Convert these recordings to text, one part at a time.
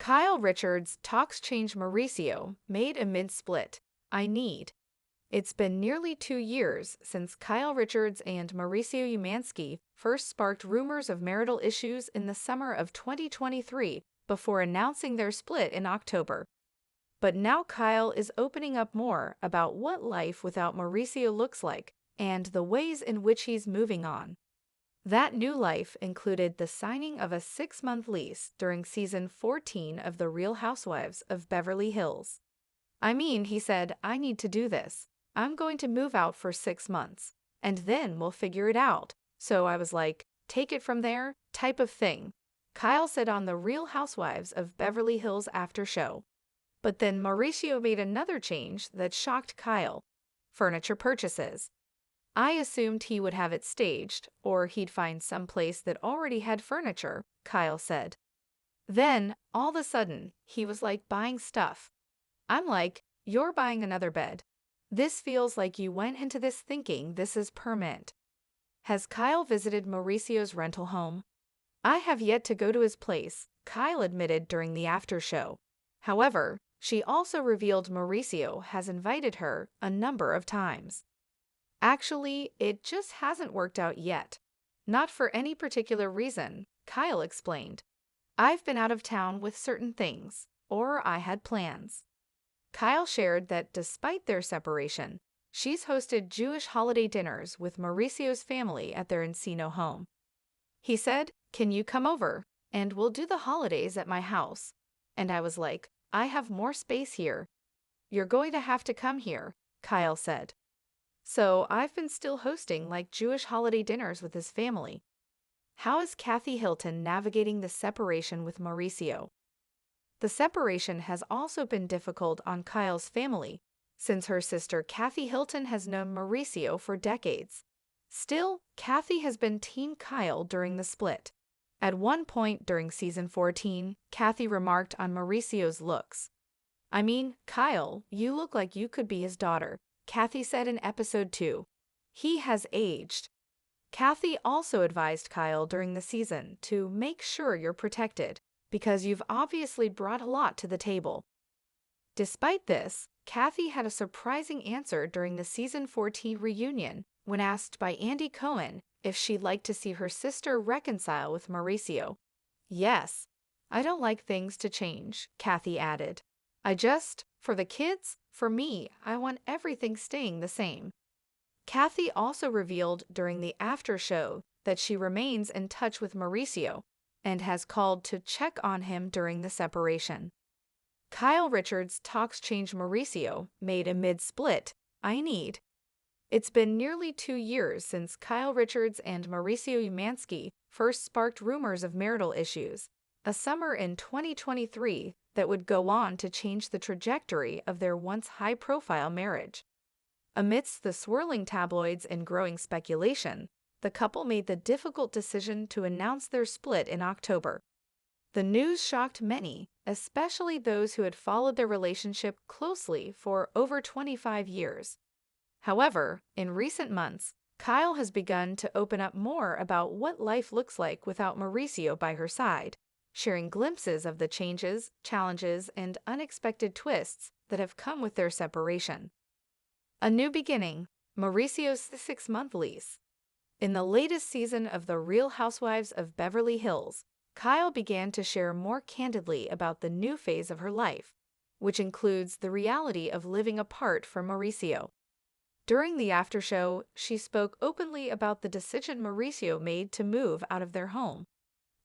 Kyle Richards talks change Mauricio made amid split. I need. It's been nearly 2 years since Kyle Richards and Mauricio Umansky first sparked rumors of marital issues in the summer of 2023 before announcing their split in October. But now Kyle is opening up more about what life without Mauricio looks like and the ways in which he's moving on. That new life included the signing of a 6-month lease during season 14 of The Real Housewives of Beverly Hills. I mean, he said, I need to do this. I'm going to move out for 6 months, and then we'll figure it out. So I was like, take it from there, type of thing. Kyle said on The Real Housewives of Beverly Hills after show. But then Mauricio made another change that shocked Kyle. Furniture purchases. I assumed he would have it staged, or he'd find some place that already had furniture, Kyle said. Then, all of a sudden, he was like buying stuff. I'm like, you're buying another bed. This feels like you went into this thinking this is permanent. Has Kyle visited Mauricio's rental home? I have yet to go to his place, Kyle admitted during the after show. However, she also revealed Mauricio has invited her a number of times. Actually, it just hasn't worked out yet. Not for any particular reason, Kyle explained. I've been out of town with certain things, or I had plans. Kyle shared that despite their separation, she's hosted Jewish holiday dinners with Mauricio's family at their Encino home. He said, can you come over, and we'll do the holidays at my house? And I was like, I have more space here. You're going to have to come here, Kyle said. So I've been still hosting like Jewish holiday dinners with his family. How is Kathy Hilton navigating the separation with Mauricio? The separation has also been difficult on Kyle's family, since her sister Kathy Hilton has known Mauricio for decades. Still, Kathy has been Team Kyle during the split. At one point during season 14, Kathy remarked on Mauricio's looks. I mean, Kyle, you look like you could be his daughter, Kathy said in episode 2. He has aged. Kathy also advised Kyle during the season to make sure you're protected, because you've obviously brought a lot to the table. Despite this, Kathy had a surprising answer during the season 14 reunion when asked by Andy Cohen if she'd like to see her sister reconcile with Mauricio. Yes, I don't like things to change, Kathy added. For the kids, for me, I want everything staying the same. Kathy also revealed during the after show that she remains in touch with Mauricio and has called to check on him during the separation. Kyle Richards talks change Mauricio made amid split. I need. It's been nearly 2 years since Kyle Richards and Mauricio Umansky first sparked rumors of marital issues, a summer in 2023 that would go on to change the trajectory of their once high-profile marriage. Amidst the swirling tabloids and growing speculation, the couple made the difficult decision to announce their split in October. The news shocked many, especially those who had followed their relationship closely for over 25 years. However, in recent months, Kyle has begun to open up more about what life looks like without Mauricio by her side, sharing glimpses of the changes, challenges, and unexpected twists that have come with their separation. A new beginning, Mauricio's 6-month lease. In the latest season of The Real Housewives of Beverly Hills, Kyle began to share more candidly about the new phase of her life, which includes the reality of living apart from Mauricio. During the after show, she spoke openly about the decision Mauricio made to move out of their home.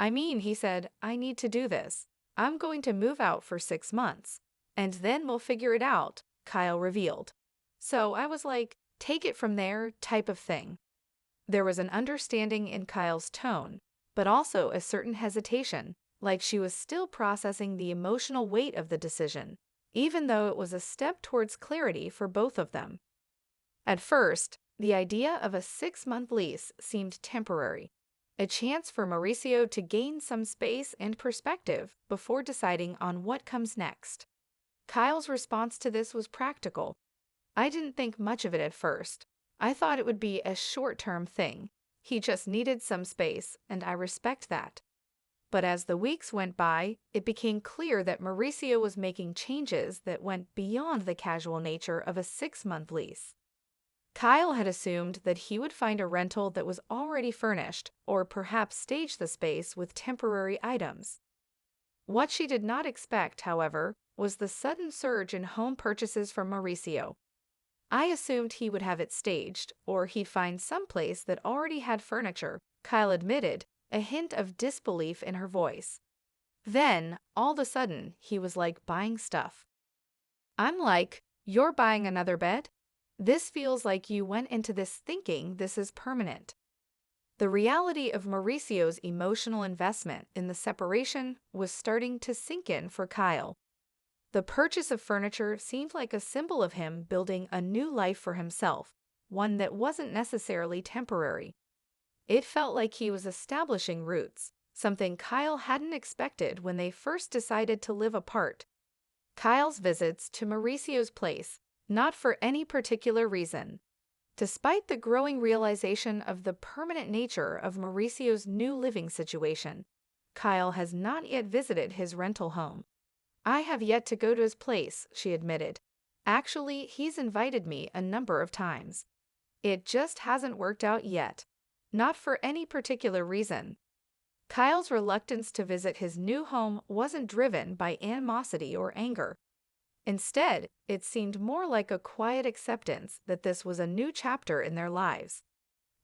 I mean, he said, I need to do this. I'm going to move out for 6 months, and then we'll figure it out, Kyle revealed. So I was like, take it from there, type of thing. There was an understanding in Kyle's tone, but also a certain hesitation, like she was still processing the emotional weight of the decision, even though it was a step towards clarity for both of them. At first, the idea of a 6-month lease seemed temporary, a chance for Mauricio to gain some space and perspective before deciding on what comes next. Kyle's response to this was practical. I didn't think much of it at first. I thought it would be a short-term thing. He just needed some space, and I respect that. But as the weeks went by, it became clear that Mauricio was making changes that went beyond the casual nature of a 6-month lease. Kyle had assumed that he would find a rental that was already furnished, or perhaps stage the space with temporary items. What she did not expect, however, was the sudden surge in home purchases from Mauricio. I assumed he would have it staged, or he'd find some place that already had furniture, Kyle admitted, a hint of disbelief in her voice. Then, all of a sudden, he was like buying stuff. I'm like, you're buying another bed? This feels like you went into this thinking this is permanent. The reality of Mauricio's emotional investment in the separation was starting to sink in for Kyle. The purchase of furniture seemed like a symbol of him building a new life for himself, one that wasn't necessarily temporary. It felt like he was establishing roots, something Kyle hadn't expected when they first decided to live apart. Kyle's visits to Mauricio's place, not for any particular reason. Despite the growing realization of the permanent nature of Mauricio's new living situation, Kyle has not yet visited his rental home. I have yet to go to his place, she admitted. Actually, he's invited me a number of times. It just hasn't worked out yet. Not for any particular reason. Kyle's reluctance to visit his new home wasn't driven by animosity or anger. Instead, it seemed more like a quiet acceptance that this was a new chapter in their lives.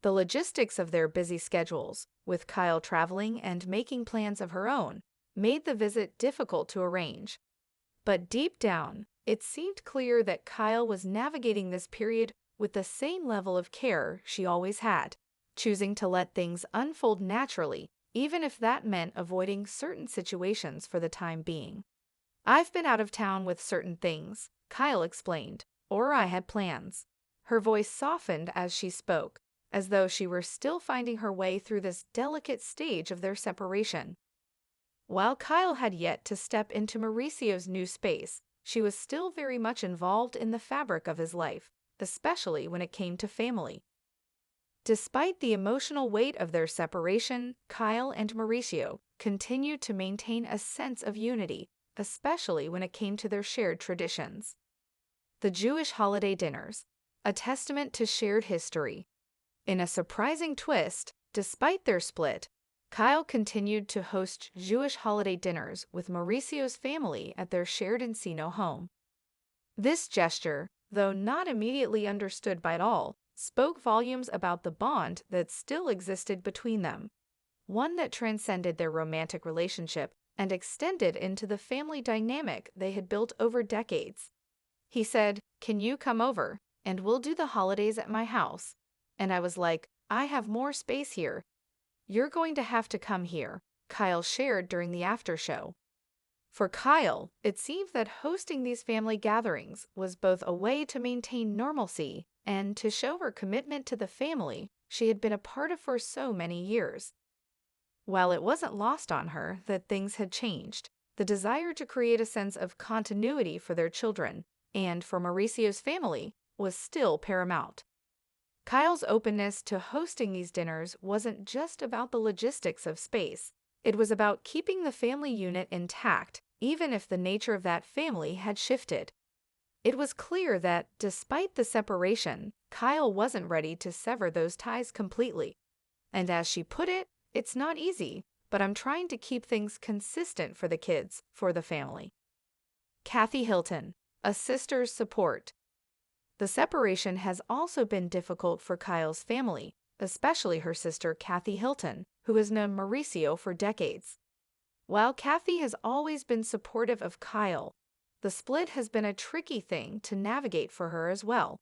The logistics of their busy schedules, with Kyle traveling and making plans of her own, made the visit difficult to arrange. But deep down, it seemed clear that Kyle was navigating this period with the same level of care she always had, choosing to let things unfold naturally, even if that meant avoiding certain situations for the time being. I've been out of town with certain things, Kyle explained, or I had plans. Her voice softened as she spoke, as though she were still finding her way through this delicate stage of their separation. While Kyle had yet to step into Mauricio's new space, she was still very much involved in the fabric of his life, especially when it came to family. Despite the emotional weight of their separation, Kyle and Mauricio continued to maintain a sense of unity, especially when it came to their shared traditions. The Jewish holiday dinners, a testament to shared history. In a surprising twist, despite their split, Kyle continued to host Jewish holiday dinners with Mauricio's family at their shared Encino home. This gesture, though not immediately understood by all, spoke volumes about the bond that still existed between them, one that transcended their romantic relationship and extended into the family dynamic they had built over decades. He said, "Can you come over, and we'll do the holidays at my house?" And I was like, "I have more space here. You're going to have to come here," Kyle shared during the after show. For Kyle, it seemed that hosting these family gatherings was both a way to maintain normalcy and to show her commitment to the family she had been a part of for so many years. While it wasn't lost on her that things had changed, the desire to create a sense of continuity for their children and for Mauricio's family was still paramount. Kyle's openness to hosting these dinners wasn't just about the logistics of space. It was about keeping the family unit intact, even if the nature of that family had shifted. It was clear that, despite the separation, Kyle wasn't ready to sever those ties completely. And as she put it, "It's not easy, but I'm trying to keep things consistent for the kids, for the family." Kathy Hilton, a sister's support. The separation has also been difficult for Kyle's family, especially her sister Kathy Hilton, who has known Mauricio for decades. While Kathy has always been supportive of Kyle, the split has been a tricky thing to navigate for her as well.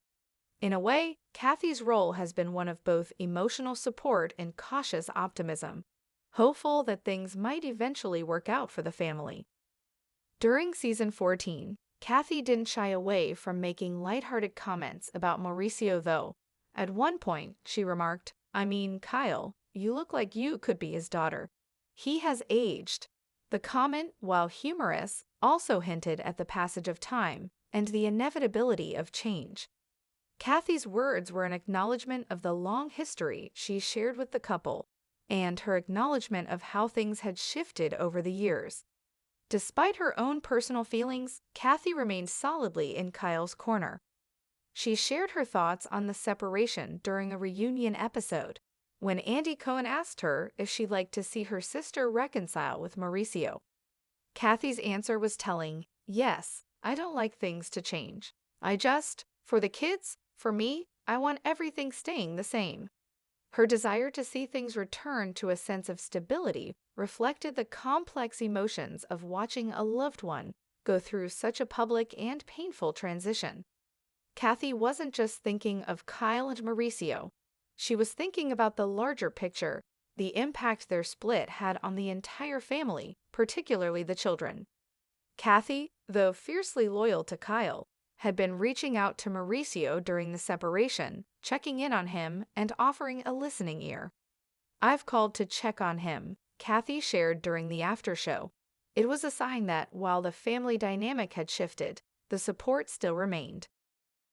In a way, Kathy's role has been one of both emotional support and cautious optimism, hopeful that things might eventually work out for the family. During season 14, Kathy didn't shy away from making lighthearted comments about Mauricio though. At one point, she remarked, "I mean, Kyle, you look like you could be his daughter. He has aged." The comment, while humorous, also hinted at the passage of time and the inevitability of change. Kathy's words were an acknowledgement of the long history she shared with the couple, and her acknowledgement of how things had shifted over the years. Despite her own personal feelings, Kathy remained solidly in Kyle's corner. She shared her thoughts on the separation during a reunion episode, when Andy Cohen asked her if she'd like to see her sister reconcile with Mauricio. Kathy's answer was telling, "Yes, I don't like things to change. For the kids, for me, I want everything staying the same." Her desire to see things return to a sense of stability reflected the complex emotions of watching a loved one go through such a public and painful transition. Kathy wasn't just thinking of Kyle and Mauricio. She was thinking about the larger picture, the impact their split had on the entire family, particularly the children. Kathy, though fiercely loyal to Kyle, had been reaching out to Mauricio during the separation, checking in on him and offering a listening ear. "I've called to check on him," Kathy shared during the after show. It was a sign that, while the family dynamic had shifted, the support still remained.